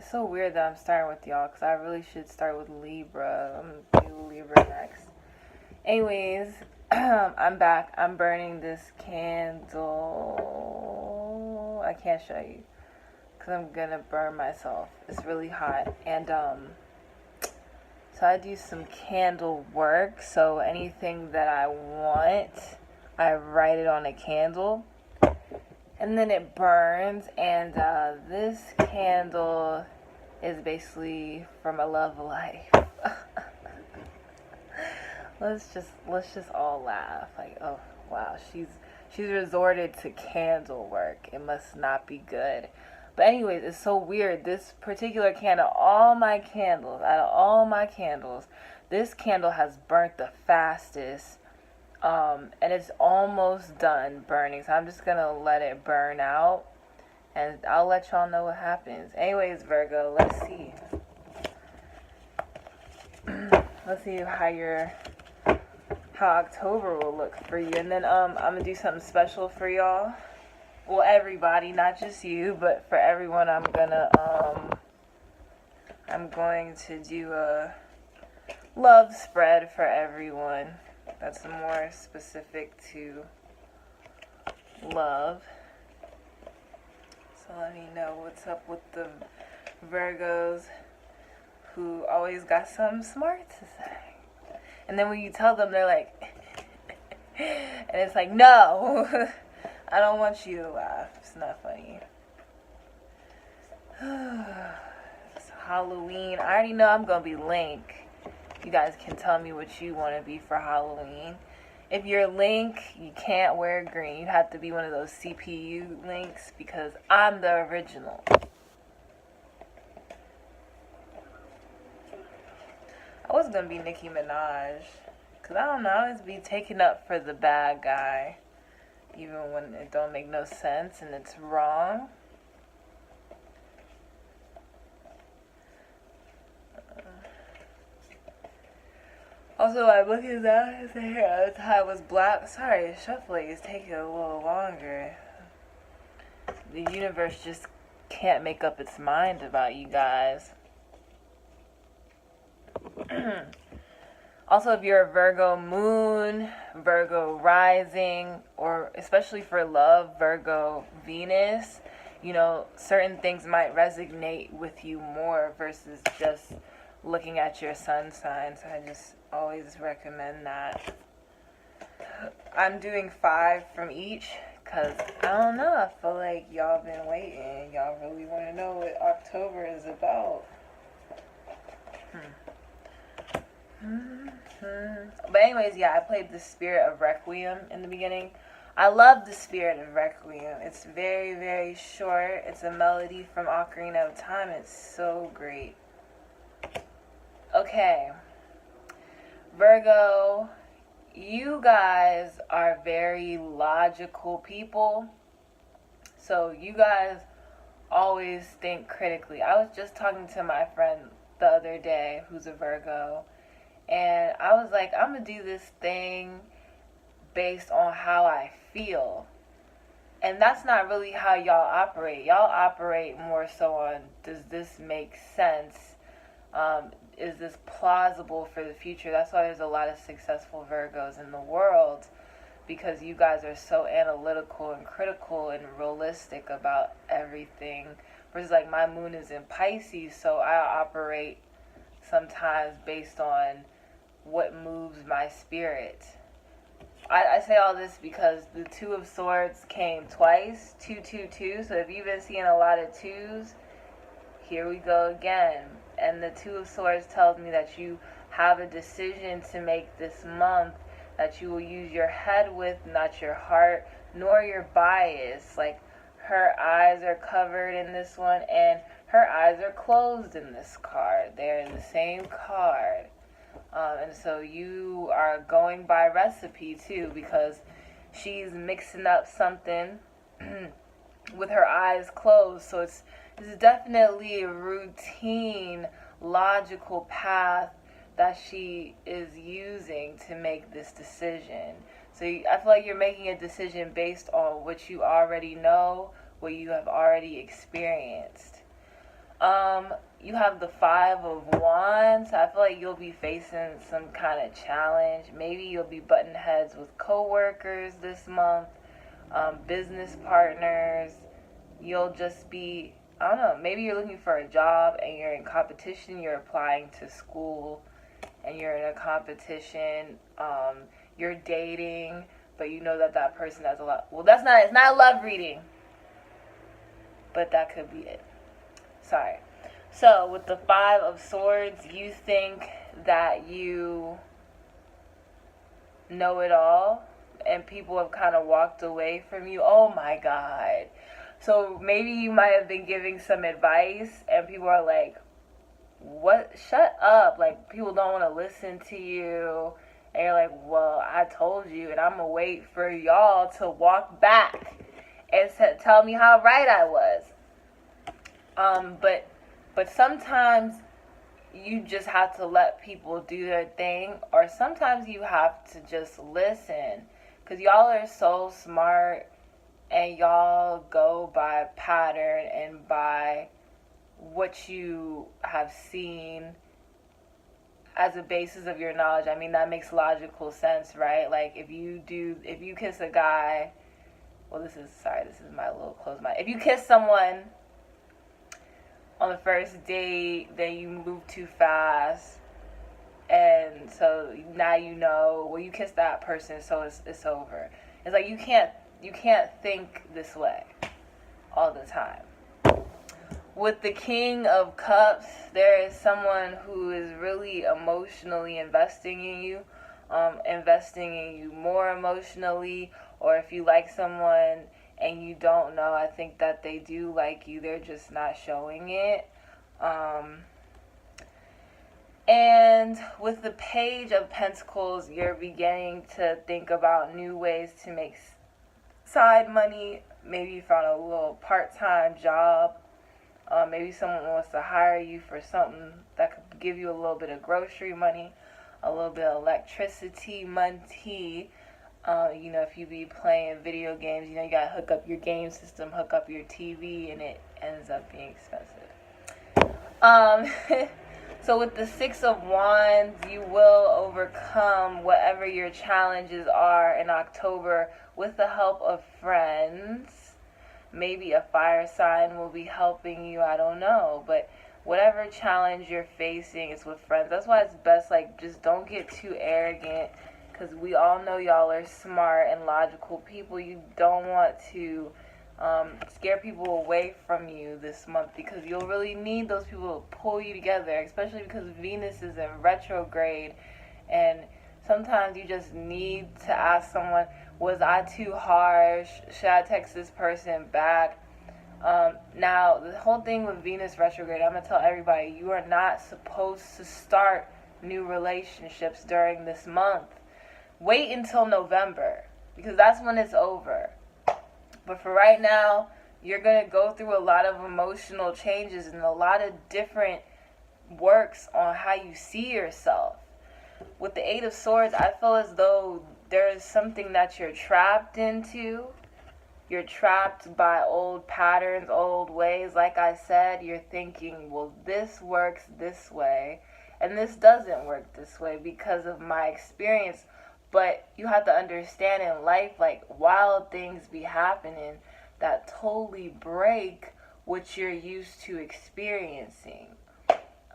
It's so weird that I'm starting with y'all because I really should start with Libra. I'm gonna do Libra next. Anyways, I'm back. I'm burning this candle. I can't show you because I'm gonna burn myself. It's really hot. And so I do some candle work. So anything that I want, I write it on a candle. And then it burns, and this candle is basically for my love life. let's just all laugh. Like, oh wow, she's resorted to candle work. It must not be good. But anyways, it's so weird. This particular candle, out of all my candles, this candle has burnt the fastest. And it's almost done burning, so I'm just gonna let it burn out, and I'll let y'all know what happens. Anyways, Virgo, let's see. Let's see how October will look for you, and then I'm gonna do something special for y'all. Well, everybody, not just you, but for everyone. I'm going to do a love spread for everyone. That's more specific to love. So let me know what's up with the Virgos who always got something smart to say. And then when you tell them, they're like, and it's like, no, I don't want you to laugh. It's not funny. It's Halloween. I already know I'm going to be Link. You guys can tell me what you want to be for Halloween. If you're Link, you can't wear green. You have to be one of those CPU Links because I'm the original. I was going to be Nicki Minaj because I don't know, I always be taking up for the bad guy even when it don't make no sense and it's wrong. Also, I'm looking down his hair. The tie was black. Sorry, shuffling is taking a little longer. The universe just can't make up its mind about you guys. Also, if you're a Virgo moon, Virgo rising, or especially for love, Virgo Venus, you know, certain things might resonate with you more versus just looking at your sun sign. So I just always recommend that. I'm doing 5 from each because I don't know, I feel like y'all been waiting. Y'all really want to know what October is about. But anyways, yeah, I played the Spirit of Requiem in the beginning. I love the Spirit of Requiem. It's very, very short. It's a melody from Ocarina of Time. It's so great. Okay, Virgo, you guys are very logical people. So you guys always think critically. I was just talking to my friend the other day who's a Virgo, and I was like, I'm going to do this thing based on how I feel. And that's not really how y'all operate. Y'all operate more so on, does this make sense? Is this plausible for the future? That's why there's a lot of successful Virgos in the world, because you guys are so analytical and critical and realistic about everything. Versus like my moon is in Pisces, so I operate sometimes based on what moves my spirit. I say all this because the Two of Swords came twice, 222. So if you've been seeing a lot of twos, here we go again. And the Two of Swords tells me that you have a decision to make this month that you will use your head with, not your heart, nor your bias. Like, her eyes are covered in this one, and her eyes are closed in this card. They're in the same card. And so you are going by recipe, too, because she's mixing up something with her eyes closed. So it's definitely a routine, logical path that she is using to make this decision. So I feel like you're making a decision based on what you already know, what you have already experienced. You have the Five of Wands. I feel like you'll be facing some kind of challenge. Maybe you'll be butting heads with coworkers this month, business partners. You'll just be, I don't know, maybe you're looking for a job and you're in competition. You're applying to school and you're in a competition. You're dating, but you know that that person has a lot. Well, it's not a love reading, but that could be it. Sorry. So, with the Five of Swords, you think that you know it all and people have kind of walked away from you. Oh my God. So, maybe you might have been giving some advice and people are like, what? Shut up. Like, people don't want to listen to you. And you're like, well, I told you, and I'm going to wait for y'all to walk back and tell me how right I was. But sometimes you just have to let people do their thing, or sometimes you have to just listen, because y'all are so smart and y'all go by pattern and by what you have seen as a basis of your knowledge. I mean, that makes logical sense, right? Like, if you kiss a guy, well, this is my little closed mind. If you kiss someone on the first date, then you move too fast, and so now you know, well, you kissed that person, so it's over. It's like you can't think this way all the time. With the King of Cups, there is someone who is really emotionally investing in you more emotionally, or if you like someone and you don't know, I think that they do like you. They're just not showing it. And with the Page of Pentacles, you're beginning to think about new ways to make side money. Maybe you found a little part-time job. Maybe someone wants to hire you for something that could give you a little bit of grocery money, a little bit of electricity money. If you be playing video games, you gotta hook up your game system, hook up your TV, and it ends up being expensive. So with the Six of Wands, you will overcome whatever your challenges are in October with the help of friends. Maybe a fire sign will be helping you, I don't know, but whatever challenge you're facing is with friends. That's why it's best, like, just don't get too arrogant, because we all know y'all are smart and logical people. You don't want to scare people away from you this month, because you'll really need those people to pull you together, especially because Venus is in retrograde, and sometimes you just need to ask someone, was I too harsh? Should I text this person back? Now, the whole thing with Venus retrograde, I'm going to tell everybody, you are not supposed to start new relationships during this month. Wait until November, because that's when it's over. But for right now, you're going to go through a lot of emotional changes and a lot of different works on how you see yourself. With the Eight of Swords, I feel as though there is something that you're trapped into. You're trapped by old patterns, old ways. Like I said, you're thinking, well, this works this way, and this doesn't work this way because of my experience. But you have to understand in life, like, wild things be happening that totally break what you're used to experiencing.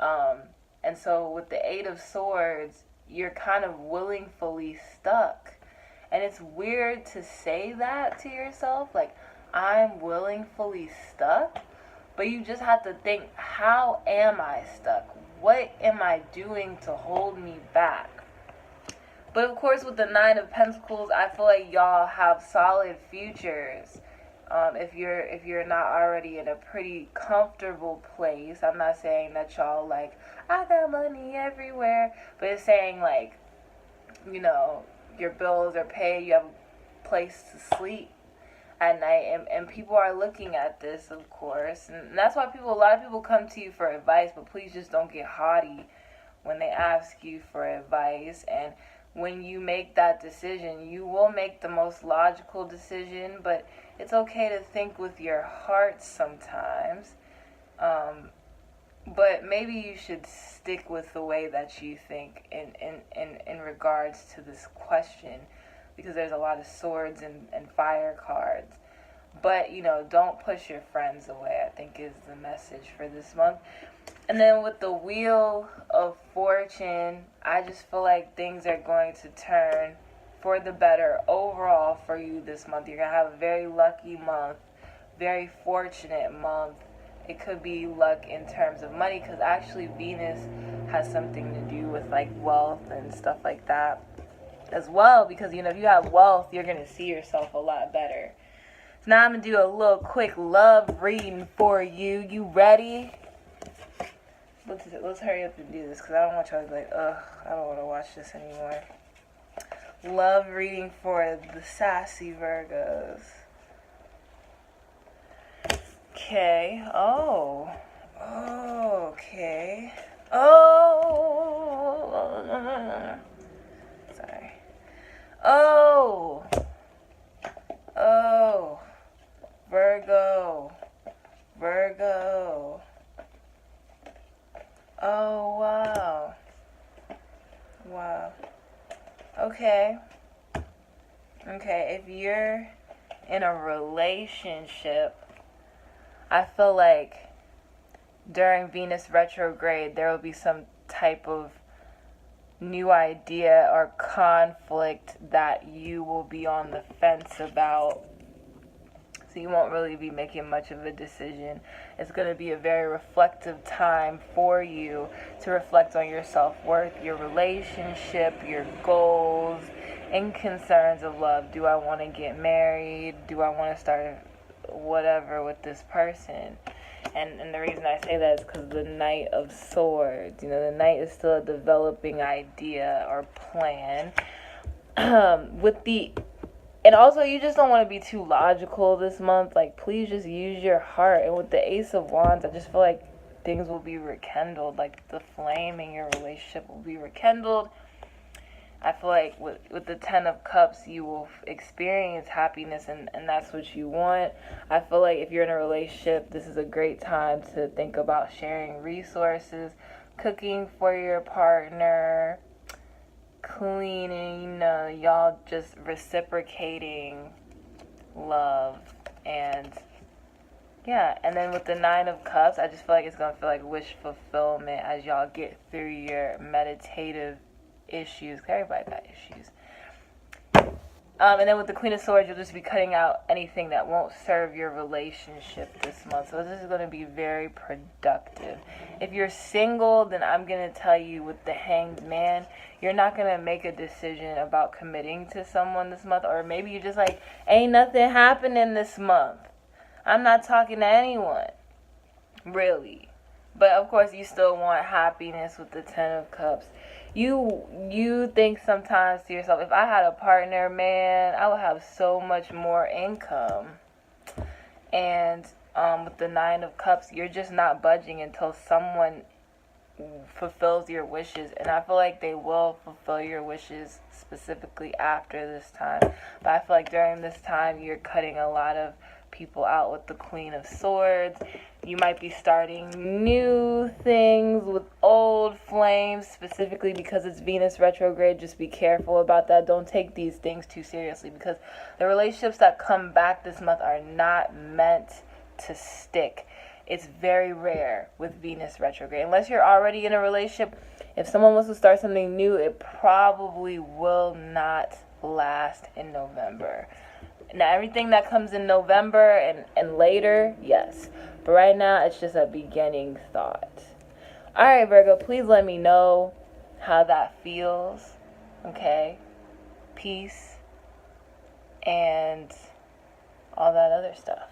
And so with the Eight of Swords, you're kind of willingly stuck. And it's weird to say that to yourself, like, I'm willingly stuck. But you just have to think, how am I stuck? What am I doing to hold me back? But of course, with the Nine of Pentacles, I feel like y'all have solid futures. If you're not already in a pretty comfortable place. I'm not saying that y'all like, I got money everywhere, but it's saying, like, your bills are paid, you have a place to sleep at night, and people are looking at this, of course, and that's why a lot of people come to you for advice. But please just don't get haughty when they ask you for advice. And when you make that decision, you will make the most logical decision, but it's okay to think with your heart sometimes. But maybe you should stick with the way that you think in regards to this question, because there's a lot of swords and fire cards. But, don't push your friends away, I think is the message for this month. And then with the Wheel of Fortune, I just feel like things are going to turn for the better overall for you this month. You're going to have a very lucky month, very fortunate month. It could be luck in terms of money, because actually Venus has something to do with like wealth and stuff like that as well, because if you have wealth, you're going to see yourself a lot better. So now I'm going to do a little quick love reading for you. You ready? Let's hurry up and do this, because I don't want y'all to be like, ugh, I don't want to watch this anymore. Love reading for the sassy Virgos. Okay. Oh. Okay. Oh. Sorry. Oh. Virgo. Oh, wow. Okay. If you're in a relationship, I feel like during Venus retrograde, there will be some type of new idea or conflict that you will be on the fence about. So you won't really be making much of a decision. It's going to be a very reflective time for you to reflect on your self-worth, your relationship, your goals, and concerns of love. Do I want to get married? Do I want to start whatever with this person? And the reason I say that is because the Knight of Swords. The Knight is still a developing idea or plan. And also, you just don't want to be too logical this month. Like, please just use your heart. And with the Ace of Wands, I just feel like things will be rekindled. Like, the flame in your relationship will be rekindled. I feel like with the Ten of Cups, you will experience happiness, and that's what you want. I feel like if you're in a relationship, this is a great time to think about sharing resources, cooking for your partner, cleaning, y'all just reciprocating love. And yeah, and then with the Nine of Cups, I just feel like it's going to feel like wish fulfillment as y'all get through your meditative issues. Everybody got issues. And then with the Queen of Swords, you'll just be cutting out anything that won't serve your relationship this month. So this is going to be very productive. If you're single, then I'm going to tell you with the Hanged Man, you're not going to make a decision about committing to someone this month. Or maybe you're just like, ain't nothing happening this month. I'm not talking to anyone. Really. But of course, you still want happiness with the Ten of Cups. You think sometimes to yourself, if I had a partner, man, I would have so much more income. And with the Nine of Cups, you're just not budging until someone fulfills your wishes. And I feel like they will fulfill your wishes specifically after this time. But I feel like during this time, you're cutting a lot of people out with the Queen of Swords. You might be starting new things with old flames, specifically because it's Venus retrograde. Just be careful about that. Don't take these things too seriously, because the relationships that come back this month are not meant to stick. It's very rare with Venus retrograde. Unless you're already in a relationship, if someone wants to start something new, it probably will not last in November. Now, everything that comes in November and later, yes. But right now, it's just a beginning thought. All right, Virgo, please let me know how that feels. Okay? Peace and all that other stuff.